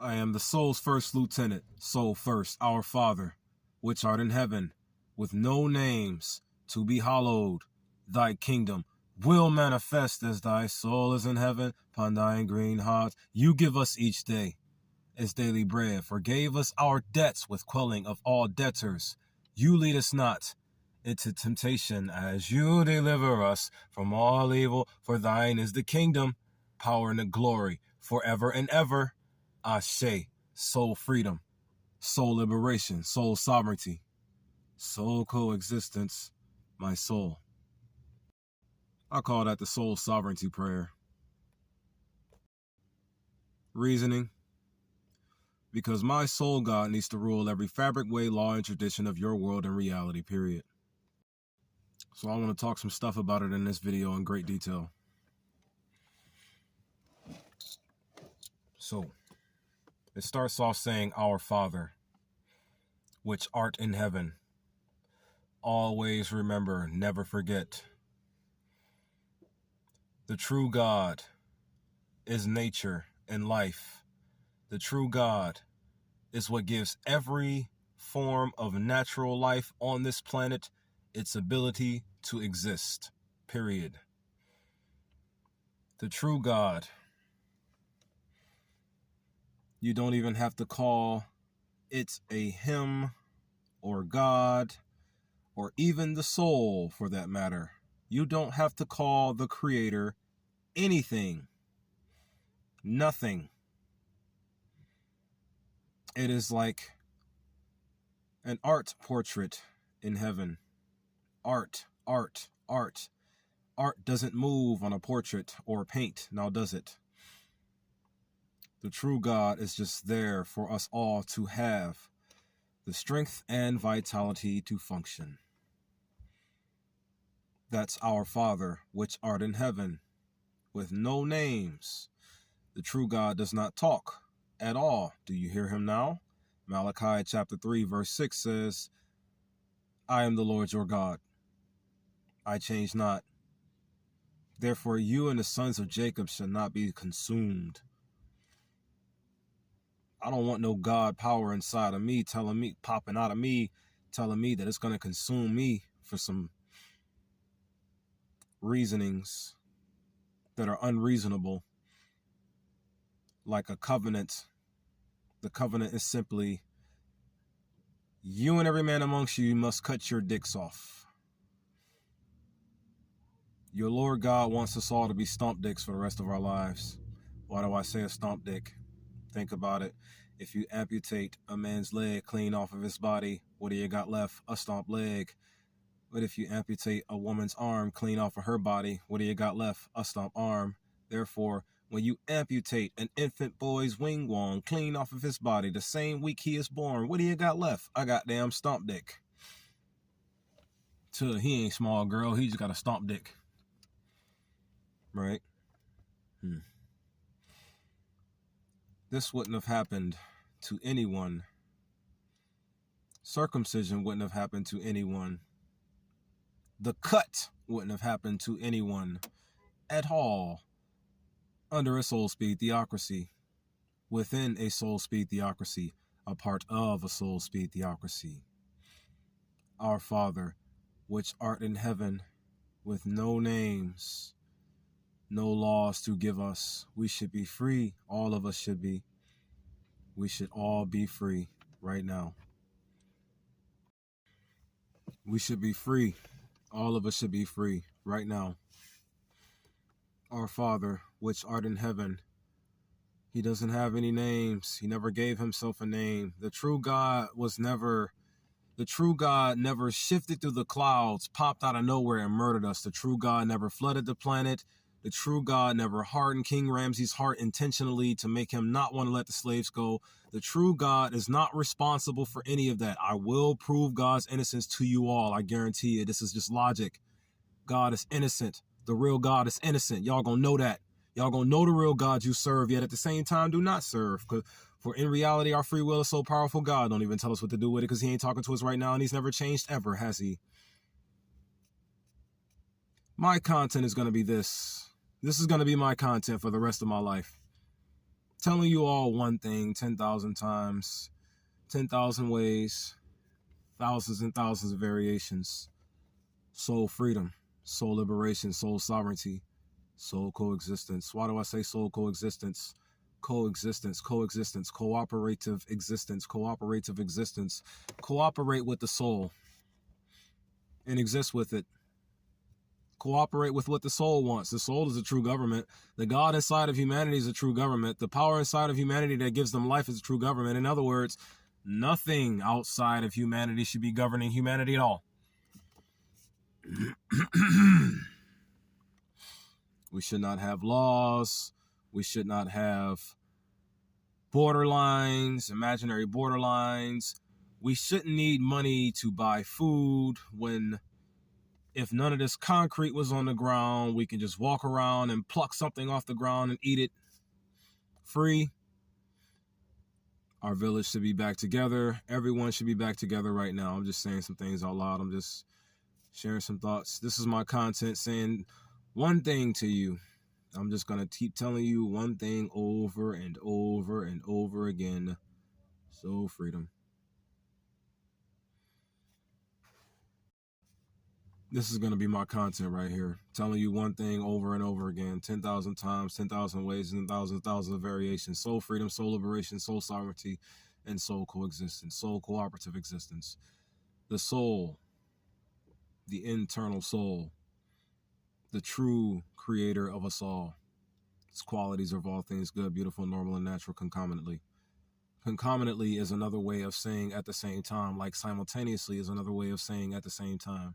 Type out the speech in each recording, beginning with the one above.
I am the soul's first lieutenant, soul first, our Father, which art in heaven, with no names, to be hallowed. Thy kingdom will manifest as thy soul is in heaven, upon thine green heart. You give us each day as daily bread. Forgave us our debts with quelling of all debtors. You lead us not into temptation, as you deliver us from all evil. For thine is the kingdom, power, and the glory, forever and ever. Ashe, soul freedom, soul liberation, soul sovereignty, soul coexistence, my soul. I call that the soul sovereignty prayer. Reasoning: because my soul God needs to rule every fabric, way, law, and tradition of your world and reality, period. So I want to talk some stuff about it in this video in great detail. So it starts off saying, Our Father, which art in heaven. Always remember, never forget. The true God is nature and life. The true God is what gives every form of natural life on this planet its ability to exist, period. The true God, you don't even have to call it a him or God or even the soul for that matter. You don't have to call the Creator anything, nothing. It is like an art portrait in heaven. Art, art, art. Art doesn't move on a portrait or paint, now does it? The true God is just there for us all to have the strength and vitality to function. That's our Father, which art in heaven, with no names. The true God does not talk at all. Do you hear him now? Malachi chapter 3 verse 6 says, I am the Lord your God. I change not. Therefore you and the sons of Jacob shall not be consumed. I don't want no God power inside of me telling me, popping out of me, telling me that it's going to consume me for some reasonings that are unreasonable, like a covenant. The covenant is simply, you and every man amongst you must cut your dicks off. Your Lord God wants us all to be stomp dicks for the rest of our lives. Why do I say a stomp dick? Think about it. If you amputate a man's leg clean off of his body, what do you got left? A stomp leg. But if you amputate a woman's arm clean off of her body, what do you got left? A stomp arm. Therefore, when you amputate an infant boy's wing wong clean off of his body the same week he is born, what do you got left? A goddamn stomp dick. He ain't small, girl. He just got a stomp dick. Right? This wouldn't have happened to anyone. Circumcision wouldn't have happened to anyone. The cut wouldn't have happened to anyone at all under a soul speed theocracy, within a soul speed theocracy, a part of a soul speed theocracy. Our Father, which art in heaven, with no names, no laws to give us. We should be free. All of us should be. We should all be free right now. We should be free. All of us should be free right now. Our Father, which art in heaven. He doesn't have any names. He never gave himself a name. The true God never shifted through the clouds, popped out of nowhere and murdered us. The true God never flooded the planet. The true God never hardened King Ramses' heart intentionally to make him not want to let the slaves go. The true God is not responsible for any of that. I will prove God's innocence to you all. I guarantee you. This is just logic. God is innocent. The real God is innocent. Y'all gonna know that. Y'all gonna know the real God you serve, yet at the same time do not serve. For in reality, our free will is so powerful, God don't even tell us what to do with it because he ain't talking to us right now and he's never changed ever, has he? My content is going to be this. This is going to be my content for the rest of my life. Telling you all one thing 10,000 times, 10,000 ways, thousands and thousands of variations. Soul freedom, soul liberation, soul sovereignty, soul coexistence. Why do I say soul coexistence? Coexistence, coexistence, cooperative existence, cooperative existence. Cooperate with the soul and exist with it. Cooperate with what the soul wants. The soul is a true government. The God inside of humanity is a true government. The power inside of humanity that gives them life is a true government. In other words, nothing outside of humanity should be governing humanity at all. We should not have laws. We should not have borderlines, imaginary borderlines. We shouldn't need money to buy food when, if none of this concrete was on the ground, we can just walk around and pluck something off the ground and eat it free. Our village should be back together. Everyone should be back together right now. I'm just saying some things out loud. I'm just sharing some thoughts. This is my content saying one thing to you. I'm just going to keep telling you one thing over and over and over again. Soul freedom. This is going to be my content right here. Telling you one thing over and over again. 10,000 times, 10,000 ways, and thousands of variations. Soul freedom, soul liberation, soul sovereignty, and soul coexistence. Soul cooperative existence. The soul, the internal soul, the true creator of us all. Its qualities are of all things good, beautiful, normal, and natural concomitantly. Concomitantly is another way of saying at the same time, like simultaneously is another way of saying at the same time.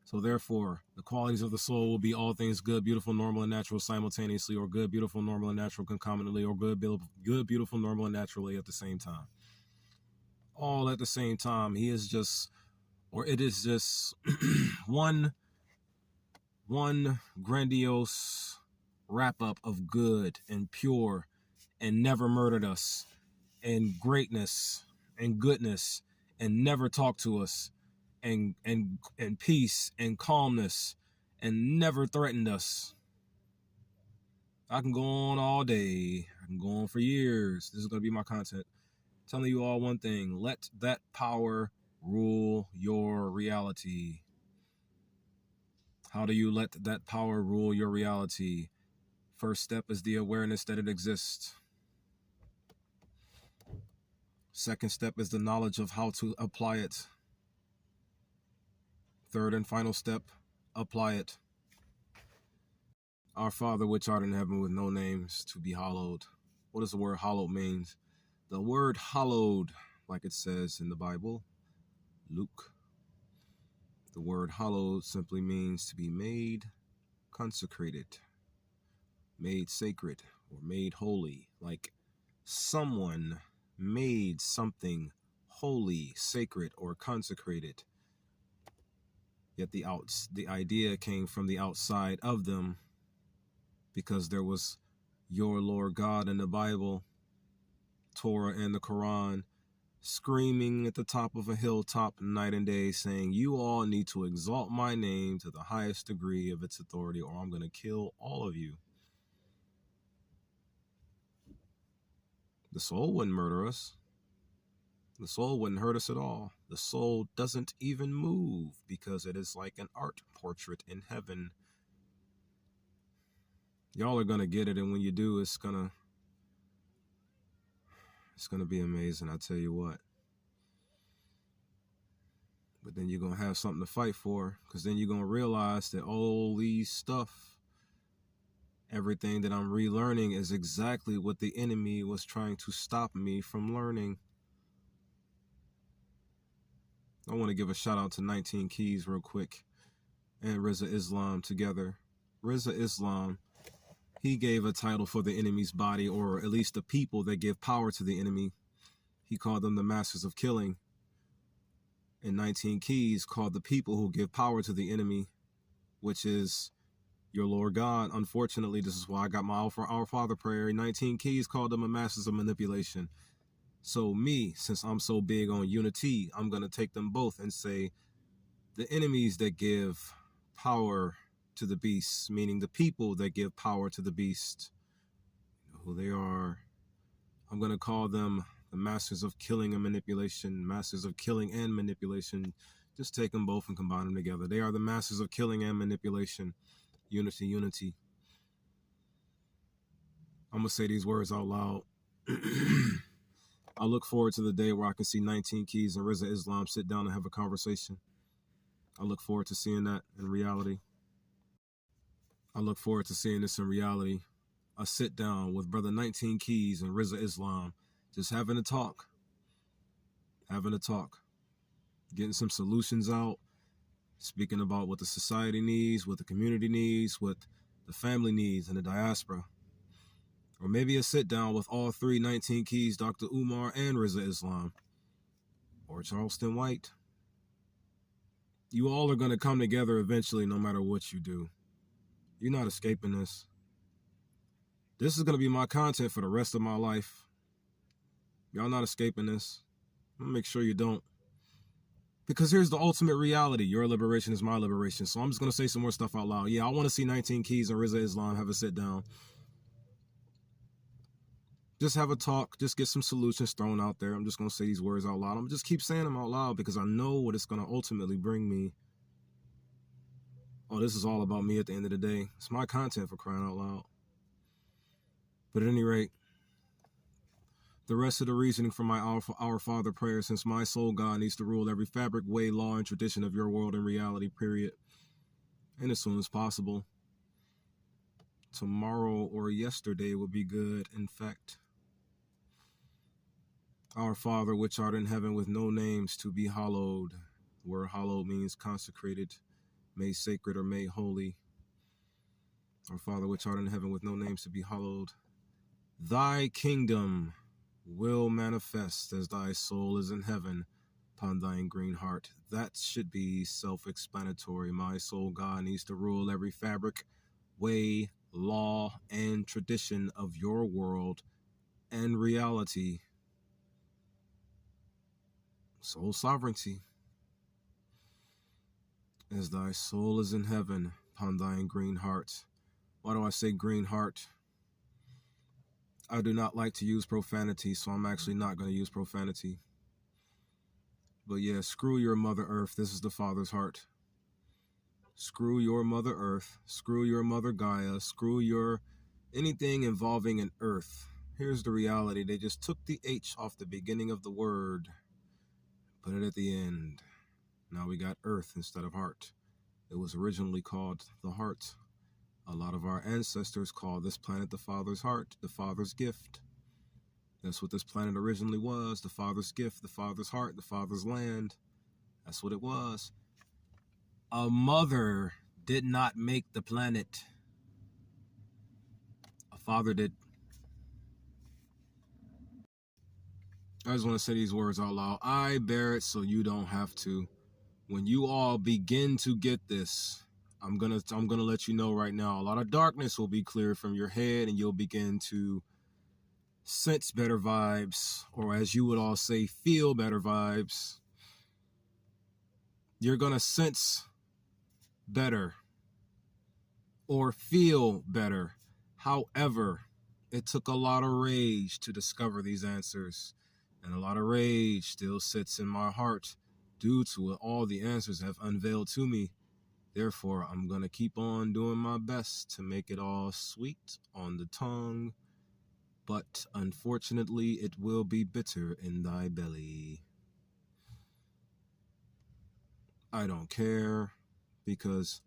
So therefore, the qualities of the soul will be all things good, beautiful, normal, and natural simultaneously, or good, beautiful, normal, and natural concomitantly, or good, beautiful, normal, and naturally at the same time. All at the same time. He is just, or it is just one grandiose wrap-up of good and pure and never murdered us and greatness and goodness and never talked to us and peace and calmness and never threatened us. I can go on all day. I can go on for years. This is going to be my content. Telling you all one thing. Let that power rule your reality. How do you let that power rule your reality? First step is the awareness that it exists. Second step is the knowledge of how to apply it. Third and final step, apply it. Our Father, which art in heaven with no names, to be hallowed. What does the word hallowed mean? The word hallowed, like it says in the Bible, Luke. The word hallowed simply means to be made consecrated, made sacred, or made holy. Like someone made something holy, sacred, or consecrated. Yet the idea came from the outside of them, because there was your Lord God in the Bible, Torah and the Quran, screaming at the top of a hilltop night and day, saying, you all need to exalt my name to the highest degree of its authority, or I'm going to kill all of you. The soul wouldn't murder us. The soul wouldn't hurt us at all. The soul doesn't even move, because it is like an art portrait in heaven. Y'all are going to get it, and when you do, it's going to be amazing, I tell you what. But then you're going to have something to fight for, because then you're going to realize that all these stuff, everything that I'm relearning is exactly what the enemy was trying to stop me from learning. I want to give a shout out to 19 Keys real quick and Rizza Islam together. Rizza Islam, he gave a title for the enemy's body, or at least the people that give power to the enemy. He called them the masters of killing. And 19 Keys called the people who give power to the enemy, which is your Lord God. Unfortunately, this is why I got my Our Father prayer. 19 Keys called them a masters of manipulation. So me, since I'm so big on unity, I'm going to take them both and say the enemies that give power to the beast, meaning the people that give power to the beast, you know who they are. I'm going to call them the masters of killing and manipulation, masters of killing and manipulation. Just take them both and combine them together. They are the masters of killing and manipulation. Unity, unity. I'm going to say these words out loud. I look forward to the day where I can see 19 Keys and Rizza Islam sit down and have a conversation. I look forward to seeing that in reality. I look forward to seeing this in reality. A sit down with Brother 19 Keys and Rizza Islam, just having a talk. Getting some solutions out, speaking about what the society needs, what the community needs, what the family needs, and the diaspora. Or maybe a sit down with all three 19 Keys, Dr. Umar and Rizza Islam, or Charleston White. You all are going to come together eventually, no matter what you do. You're not escaping this. This is going to be my content for the rest of my life. Y'all not escaping this. I'm going to make sure you don't. Because here's the ultimate reality. Your liberation is my liberation. So I'm just going to say some more stuff out loud. Yeah, I want to see 19 Keys and Rizza Islam have a sit down. Just have a talk. Just get some solutions thrown out there. I'm just going to say these words out loud. I'm going to just keep saying them out loud because I know what it's going to ultimately bring me. Oh, this is all about me at the end of the day. It's my content, for crying out loud. But at any rate, the rest of the reasoning for my Our Father prayer, since my soul God needs to rule every fabric, way, law, and tradition of your world and reality, period. And as soon as possible. Tomorrow or yesterday would be good, in fact. Our Father, which art in heaven, with no names, to be hallowed. The word hallowed means consecrated, made sacred, or made holy. Our Father, which art in heaven, with no names, to be hallowed. Thy kingdom will manifest as thy soul is in heaven upon thine green heart. That should be self-explanatory. My soul God needs to rule every fabric, way, law, and tradition of your world and reality. Soul sovereignty. As thy soul is in heaven upon thine green heart. Why do I say green heart? I do not like to use profanity, so I'm actually not going to use profanity. But yeah, screw your Mother Earth. This is the Father's heart. Screw your Mother Earth. Screw your Mother Gaia. Screw your anything involving an earth. Here's the reality. They just took the H off the beginning of the word, put it at the end. Now we got earth instead of heart. It was originally called the heart. A lot of our ancestors called this planet the Father's heart, the Father's gift. That's what this planet originally was, the Father's gift, the Father's heart, the Father's land. That's what it was. A mother did not make the planet. A father did. I just want to say these words out loud. I bear it so you don't have to. When you all begin to get this, I'm gonna let you know right now, a lot of darkness will be cleared from your head and you'll begin to sense better vibes, or as you would all say, feel better vibes. You're gonna sense better or feel better. However, it took a lot of rage to discover these answers, and a lot of rage still sits in my heart due to what all the answers have unveiled to me. Therefore, I'm going to keep on doing my best to make it all sweet on the tongue, but unfortunately, it will be bitter in thy belly. I don't care, because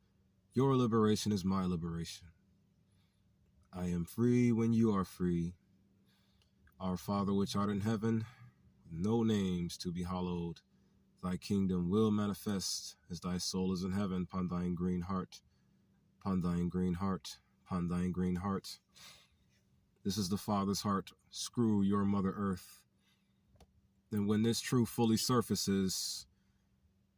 your liberation is my liberation. I am free when you are free. Our Father which art in heaven, no names to be hallowed. Thy kingdom will manifest as thy soul is in heaven upon thine green heart, upon thine green heart, upon thine green heart. This is the Father's heart. Screw your Mother Earth. And when this truth fully surfaces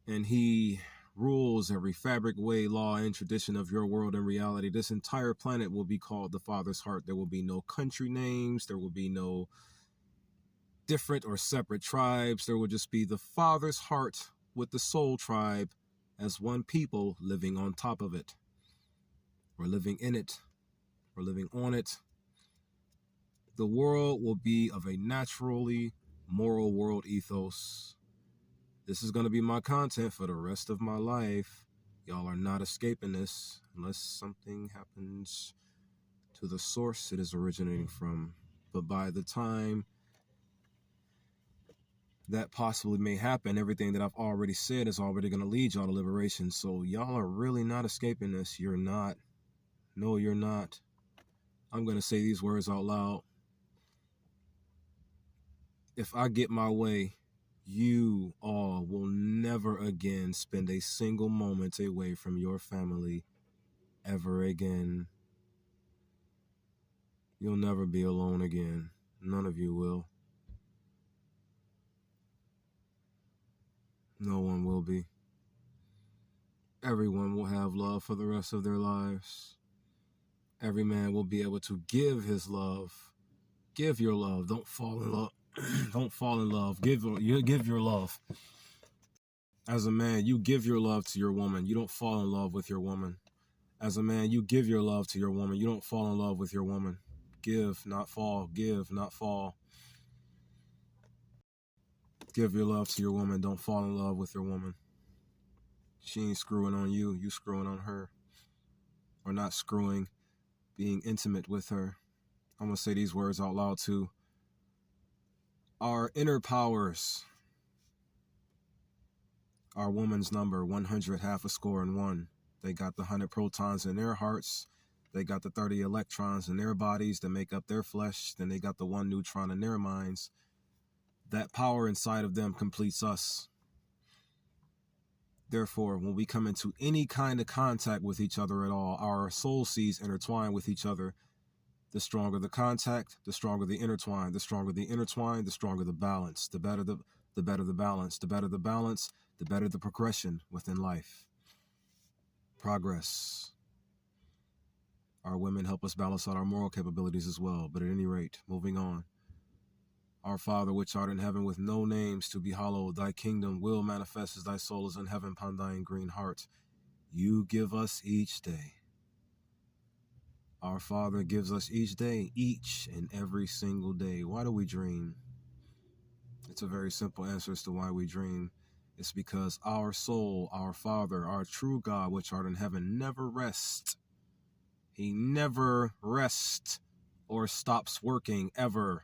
and he rules every fabric, way, law, and tradition of your world and reality, this entire planet will be called the Father's heart. There will be no country names. There will be no different or separate tribes. There will just be the Father's heart with the soul tribe as one people living on top of it. We're living in it. We're living on it. The world will be of a naturally moral world ethos. This is going to be my content for the rest of my life. Y'all are not escaping this unless something happens to the source it is originating from. But by the time that possibly may happen, everything that I've already said is already going to lead y'all to liberation. So y'all are really not escaping this. You're not. No, you're not. I'm going to say these words out loud. If I get my way, you all will never again spend a single moment away from your family ever again. You'll never be alone again. None of you will. No one will be. Everyone will have love for the rest of their lives. Every man will be able to give his love. Give your love. Don't fall in love. Don't fall in love. Give your love. As a man, you give your love to your woman. You don't fall in love with your woman. As a man, you give your love to your woman. You don't fall in love with your woman. Give, not fall. Give, not fall. Give your love to your woman. Don't fall in love with your woman. She ain't screwing on you. You screwing on her. Or not screwing. Being intimate with her. I'm going to say these words out loud too. Our inner powers. Our woman's number, 100, half a score, and one. They got the 100 protons in their hearts. They got the 30 electrons in their bodies that make up their flesh. Then they got the 1 neutron in their minds. That power inside of them completes us. Therefore, when we come into any kind of contact with each other at all, our soul seeds intertwine with each other. The stronger the contact, the stronger the intertwine. The stronger the intertwine, the stronger the balance. The better the balance. The better the balance, the better the progression within life. Progress. Our women help us balance out our moral capabilities as well. But at any rate, moving on. Our Father, which art in heaven, with no names to be hallowed, thy kingdom will manifest as thy soul is in heaven upon thine green heart. You give us each day. Our Father gives us each day, each and every single day. Why do we dream? It's a very simple answer as to why we dream. It's because our soul, our Father, our true God, which art in heaven, never rests. He never rests or stops working ever.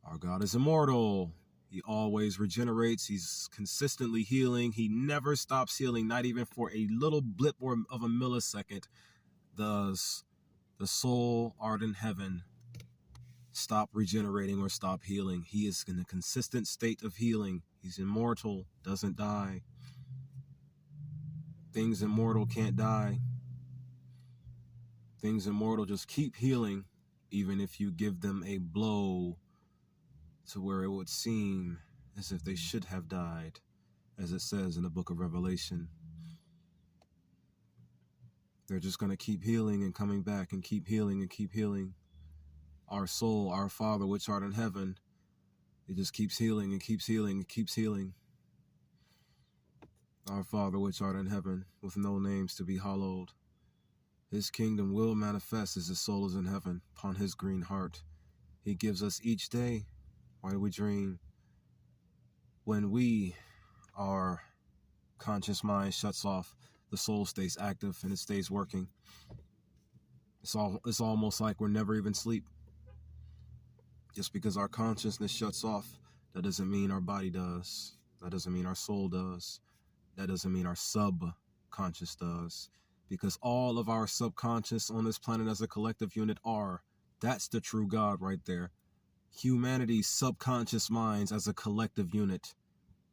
Our God is immortal. He always regenerates. He's consistently healing. He never stops healing, not even for a little blip of a millisecond. Does the soul art in heaven stop regenerating or stop healing? He is in a consistent state of healing. He's immortal, doesn't die. Things immortal can't die. Things immortal just keep healing, even if you give them a blow to where it would seem as if they should have died, as it says in the book of Revelation. They're just going to keep healing and coming back and keep healing and keep healing. Our soul, our Father, which art in heaven, it just keeps healing and keeps healing and keeps healing. Our Father, which art in heaven, with no names to be hallowed. His kingdom will manifest as his soul is in heaven upon his green heart. He gives us each day. Why do we dream? When our conscious mind shuts off, the soul stays active and it stays working. It's almost like we're never even asleep. Just because our consciousness shuts off, that doesn't mean our body does. That doesn't mean our soul does. That doesn't mean our subconscious does. Because all of our subconscious on this planet as a collective unit that's the true God right there. Humanity's subconscious minds as a collective unit.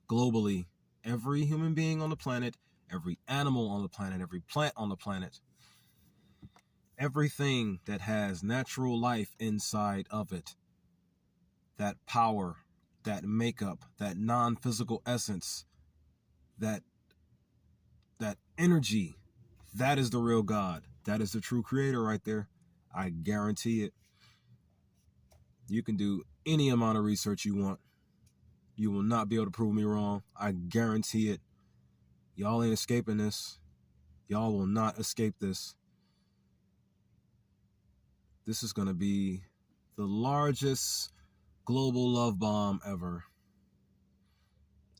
Globally, every human being on the planet, every animal on the planet, every plant on the planet, everything that has natural life inside of it, that power, that makeup, that non-physical essence, that energy, that is the real God. That is the true creator right there. I guarantee it. You can do any amount of research you want. You will not be able to prove me wrong. I guarantee it. Y'all ain't escaping this. Y'all will not escape this. This is going to be The largest global love bomb ever.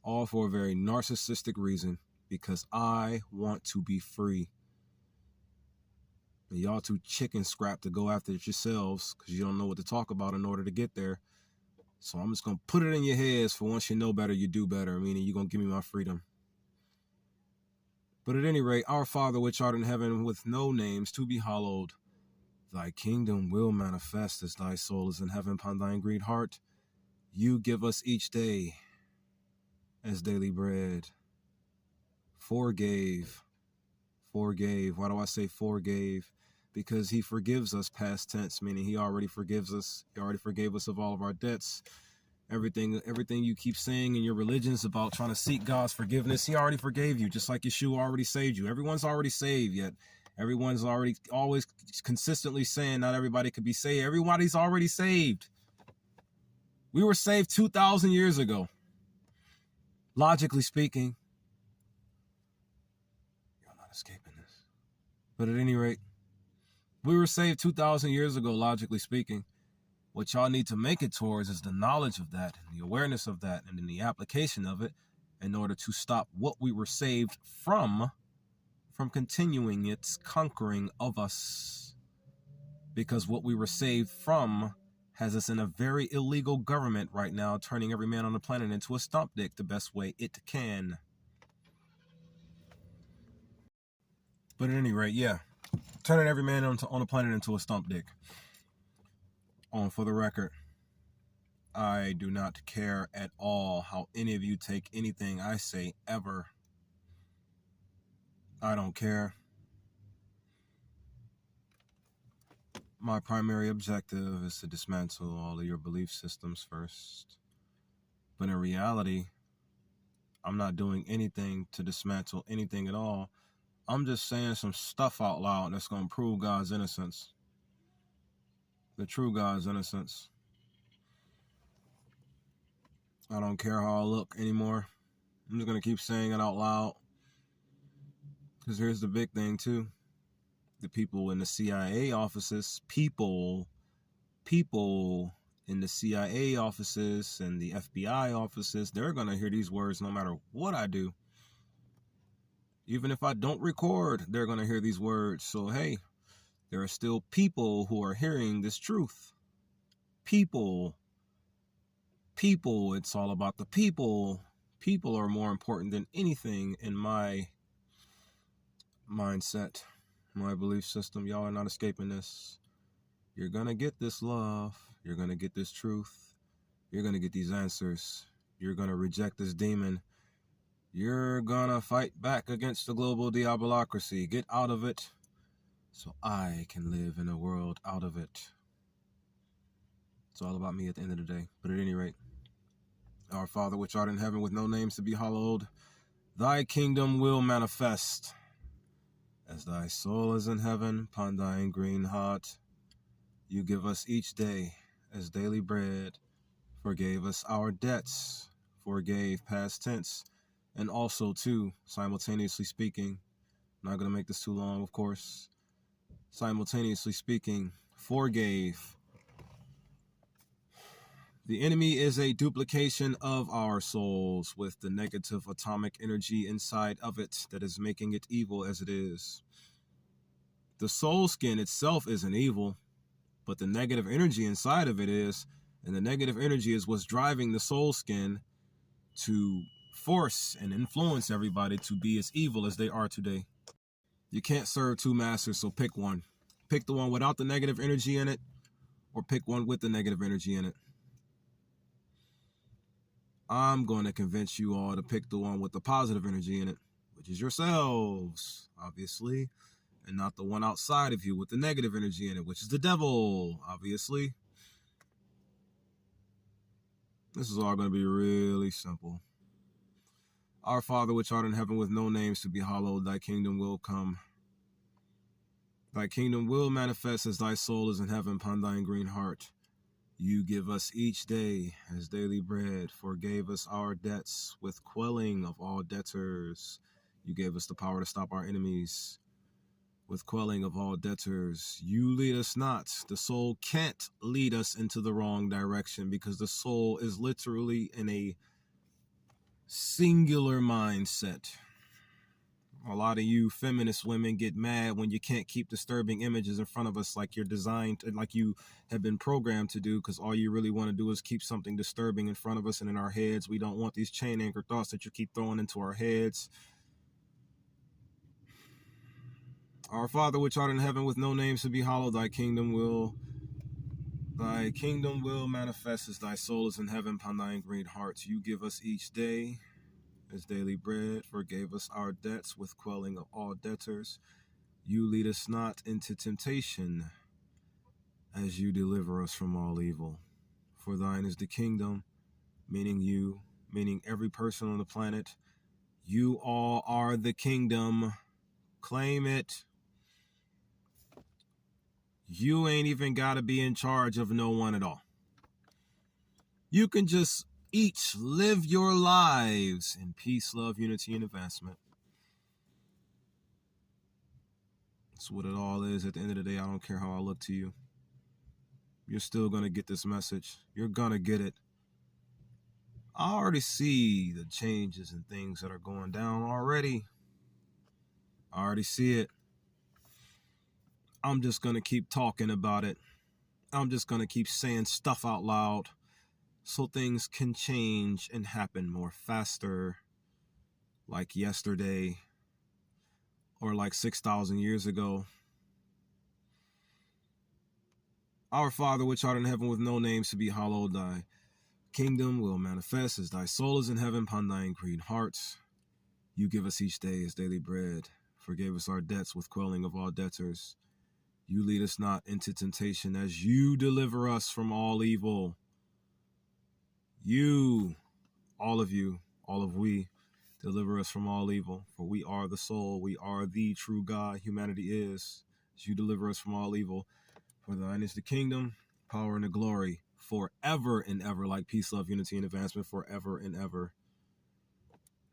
All for a very narcissistic reason, because I want to be free. And y'all too chicken scrap to go after it yourselves because you don't know what to talk about in order to get there. So I'm just going to put it in your heads for once you know better, you do better, meaning you're going to give me my freedom. But at any rate, our Father which art in heaven, with no names to be hallowed, thy kingdom will manifest as thy soul is in heaven upon thine green heart. You give us each day as daily bread. Forgave. Why do I say forgave? Because he forgives us, past tense, meaning he already forgives us. He already forgave us of all of our debts. Everything you keep saying in your religions about trying to seek God's forgiveness, he already forgave you, just like Yeshua already saved you. Everyone's already saved, yet everyone's already always consistently saying not everybody could be saved. Everybody's already saved. We were saved 2,000 years ago. Logically speaking. You're not escaping this. But at any rate, we were saved 2,000 years ago, logically speaking. What y'all need to make it towards is the knowledge of that and the awareness of that and then the application of it in order to stop what we were saved from continuing its conquering of us. Because what we were saved from has us in a very illegal government right now, turning every man on the planet into a stump dick the best way it can. But at any rate, yeah, turning every man on the planet into a stump dick. For the record, I do not care at all how any of you take anything I say ever. I don't care. My primary objective is to dismantle all of your belief systems first. But in reality, I'm not doing anything to dismantle anything at all. I'm just saying some stuff out loud that's going to prove God's innocence. The true God's innocence. I don't care how I look anymore. I'm just going to keep saying it out loud. Because here's the big thing, too. The people in the CIA offices, people in the CIA offices and the FBI offices, they're going to hear these words no matter what I do. Even if I don't record, they're going to hear these words. So, hey, there are still people who are hearing this truth. People, it's all about the people. People are more important than anything in my mindset, my belief system. Y'all are not escaping this. You're going to get this love. You're going to get this truth. You're going to get these answers. You're going to reject this demon. You're going to fight back against the global diabolocracy. Get out of it so I can live in a world out of it. It's all about me at the end of the day. But at any rate, our Father which art in heaven, with no names to be hallowed, thy kingdom will manifest as thy soul is in heaven upon thine green heart. You give us each day as daily bread, forgave us our debts, forgave past tense, and also too, simultaneously speaking, I'm not going to make this too long, of course, simultaneously speaking, forgave. The enemy is a duplication of our souls with the negative atomic energy inside of it that is making it evil as it is. The soul skin itself isn't evil, but the negative energy inside of it is, and the negative energy is what's driving the soul skin to force and influence everybody to be as evil as they are today. You can't serve two masters, so pick one. Pick the one without the negative energy in it, or pick one with the negative energy in it. I'm going to convince you all to pick the one with the positive energy in it, which is yourselves, obviously, and not the one outside of you with the negative energy in it, which is the devil, obviously. This is all going to be really simple. Our Father which art in heaven, with no names to be hallowed, thy kingdom will come. Thy kingdom will manifest as thy soul is in heaven upon thine green heart. You give us each day as daily bread, forgave us our debts with quelling of all debtors. You gave us the power to stop our enemies. with quelling of all debtors. You lead us not. The soul can't lead us into the wrong direction because the soul is literally in a singular mindset. A lot of you feminist women get mad when you can't keep disturbing images in front of us like you're designed, like you have been programmed to do, because all you really want to do is keep something disturbing in front of us and in our heads. We don't want these chain anchor thoughts that you keep throwing into our heads. Our Father which art in heaven, with no names to be hallowed, thy kingdom will manifest as thy soul is in heaven upon thine green hearts. You give us each day as daily bread, forgave us our debts with quelling of all debtors. You lead us not into temptation, as you deliver us from all evil. For thine is the kingdom, meaning you, meaning every person on the planet. You all are the kingdom. Claim it. You ain't even got to be in charge of no one at all. You can just each live your lives in peace, love, unity, and advancement. That's what it all is. At the end of the day, I don't care how I look to you. You're still going to get this message. You're going to get it. I already see the changes and things that are going down already. I already see it. I'm just going to keep talking about it. I'm just going to keep saying stuff out loud so things can change and happen more faster, like yesterday or like 6,000 years ago. Our Father which art in heaven, with no names to be hallowed, thy kingdom will manifest as thy soul is in heaven upon thine green hearts. You give us each day as daily bread. Forgive us our debts with quelling of all debtors. You lead us not into temptation, as you deliver us from all evil. You, all of we, deliver us from all evil. For we are the soul, we are the true God, humanity is. As you deliver us from all evil. For thine is the kingdom, power, and the glory, forever and ever, like peace, love, unity, and advancement, forever and ever.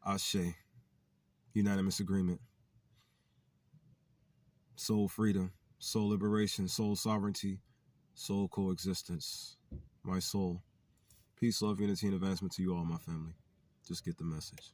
Ashe. Unanimous agreement. Soul freedom, soul liberation, soul sovereignty, soul coexistence. My soul. Peace, love, unity, and advancement to you all, my family. Just get the message.